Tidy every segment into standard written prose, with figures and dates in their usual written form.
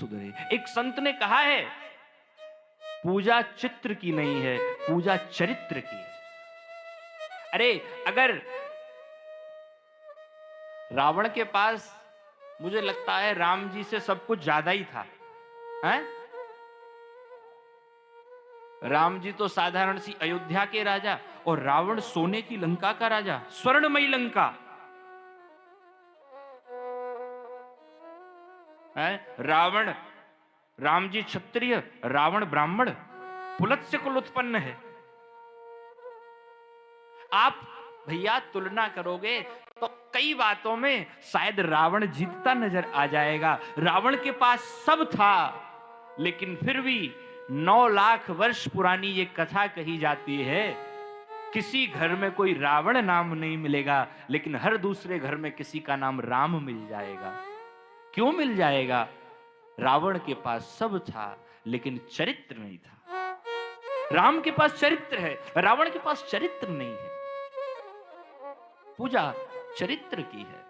सुधरे। एक संत ने कहा है, पूजा चित्र की नहीं है, पूजा चरित्र की है। अरे अगर रावण के पास, मुझे लगता है राम जी से सब कुछ ज्यादा ही था, हैं? राम जी तो साधारण सी अयोध्या के राजा, और रावण सोने की लंका का राजा, स्वर्णमयी लंका है। रावण, राम जी क्षत्रिय, रावण ब्राह्मण, पुलत्स्य कुल उत्पन्न है। आप भैया तुलना करोगे तो कई बातों में शायद रावण जीतता नजर आ जाएगा। रावण के पास सब था, लेकिन फिर भी 9 लाख वर्ष पुरानी ये कथा कही जाती है, किसी घर में कोई रावण नाम नहीं मिलेगा, लेकिन हर दूसरे घर में किसी का नाम राम मिल जाएगा। क्यों मिल जाएगा? रावण के पास सब था, लेकिन चरित्र नहीं था। राम के पास चरित्र है, रावण के पास चरित्र नहीं है। पूजा चरित्र की है।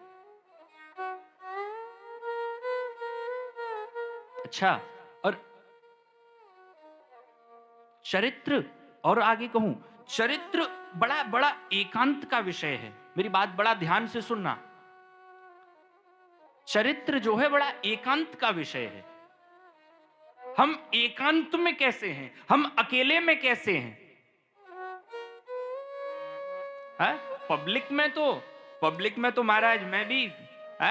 अच्छा, और चरित्र, और आगे कहूं, चरित्र बड़ा बड़ा एकांत का विषय है। मेरी बात बड़ा ध्यान से सुनना। चरित्र जो है बड़ा एकांत का विषय है। हम एकांत में कैसे हैं, हम अकेले में कैसे हैं? पब्लिक में तो महाराज मैं भी,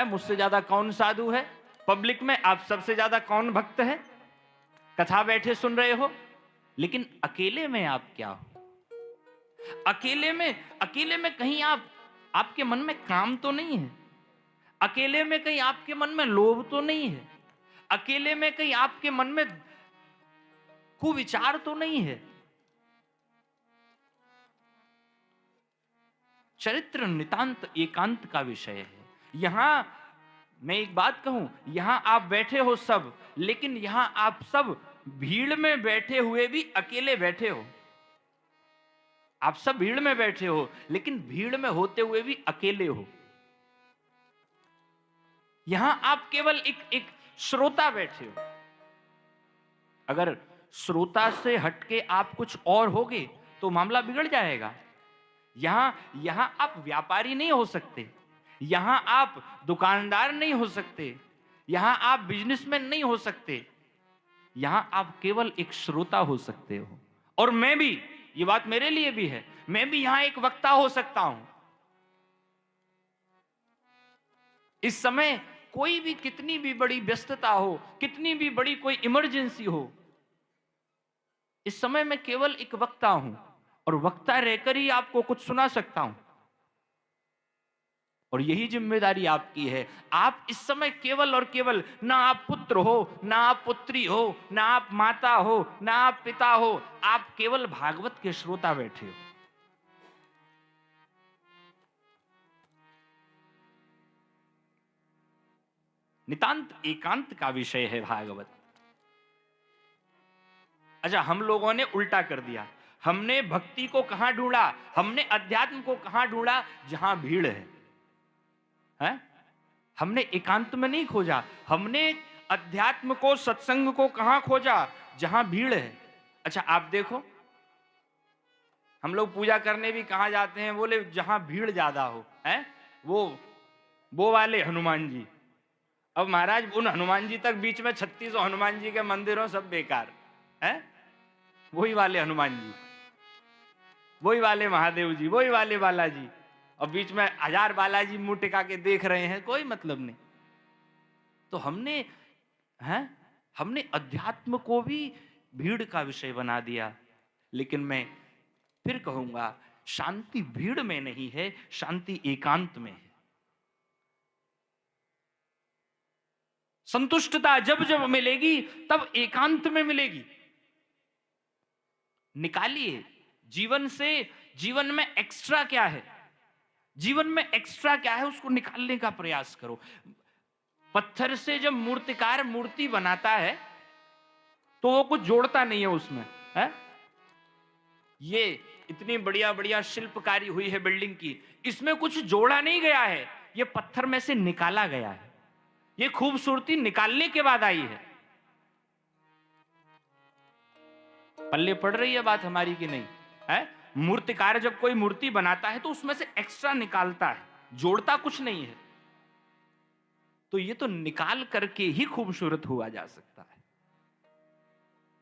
मुझसे ज्यादा कौन साधु है? पब्लिक में आप सबसे ज्यादा कौन भक्त है? कथा बैठे सुन रहे हो, लेकिन अकेले में आप क्या हो? अकेले में कहीं आपके मन में काम तो नहीं है? अकेले में कहीं आपके मन में लोभ तो नहीं है? अकेले में कहीं आपके मन में कुविचार तो नहीं है? चरित्र नितांत एकांत का विषय है। यहां मैं एक बात कहूं, यहां आप बैठे हो सब, लेकिन यहां आप सब भीड़ में बैठे हुए भी अकेले बैठे हो। आप सब भीड़ में बैठे हो, लेकिन भीड़ में होते हुए भी अकेले हो। यहां आप केवल एक श्रोता बैठे हो। अगर श्रोता से हटके आप कुछ और होगे तो मामला बिगड़ जाएगा। यहां आप व्यापारी नहीं हो सकते, यहां आप दुकानदार नहीं हो सकते, यहां आप बिजनेसमैन नहीं हो सकते, यहां आप केवल एक श्रोता हो सकते हो। और मैं भी, ये बात मेरे लिए भी है, मैं भी यहां एक वक्ता हो सकता हूं। इस समय कोई भी, कितनी भी बड़ी व्यस्तता हो, कितनी भी बड़ी कोई इमरजेंसी हो, इस समय मैं केवल एक वक्ता हूं, और वक्ता रहकर ही आपको कुछ सुना सकता हूं। और यही जिम्मेदारी आपकी है। आप इस समय केवल और केवल, ना आप पुत्र हो, ना आप पुत्री हो, ना आप माता हो, ना आप पिता हो, आप केवल भागवत के श्रोता बैठे हो। नितांत एकांत का विषय है भागवत। अच्छा, हम लोगों ने उल्टा कर दिया। हमने भक्ति को कहां ढूंढा, हमने अध्यात्म को कहां ढूंढा? जहां भीड़ है। हमने एकांत में नहीं खोजा, हमने अध्यात्म को, सत्संग को कहां खोजा? जहां भीड़ है। अच्छा, आप देखो, हम लोग पूजा करने भी कहां जाते हैं? बोले जहां भीड़ ज्यादा हो, है वो वाले हनुमान जी। अब महाराज उन हनुमान जी तक बीच में 36 हनुमान जी के मंदिरों सब बेकार है। वही वाले हनुमान जी, वही वाले महादेव जी, वही वाले बालाजी, और बीच में 1000 बालाजी मुंह टिका के देख रहे हैं, कोई मतलब नहीं। तो हमने अध्यात्म को भी भीड़ का विषय बना दिया। लेकिन मैं फिर कहूंगा, शांति भीड़ में नहीं है, शांति एकांत में है। संतुष्टता जब जब मिलेगी तब एकांत में मिलेगी। निकालिए जीवन से, जीवन में एक्स्ट्रा क्या है, जीवन में एक्स्ट्रा क्या है, उसको निकालने का प्रयास करो। पत्थर से जब मूर्तिकार मूर्ति बनाता है तो वो कुछ जोड़ता नहीं है उसमें, है? ये इतनी बढ़िया बढ़िया शिल्पकारी हुई है बिल्डिंग की, इसमें कुछ जोड़ा नहीं गया है, ये पत्थर में से निकाला गया है। ये खूबसूरती निकालने के बाद आई है। पल्ले पड़ रही है बात हमारी कि नहीं है? मूर्तिकार जब कोई मूर्ति बनाता है तो उसमें से एक्स्ट्रा निकालता है, जोड़ता कुछ नहीं है। तो ये तो निकाल करके ही खूबसूरत हुआ जा सकता है।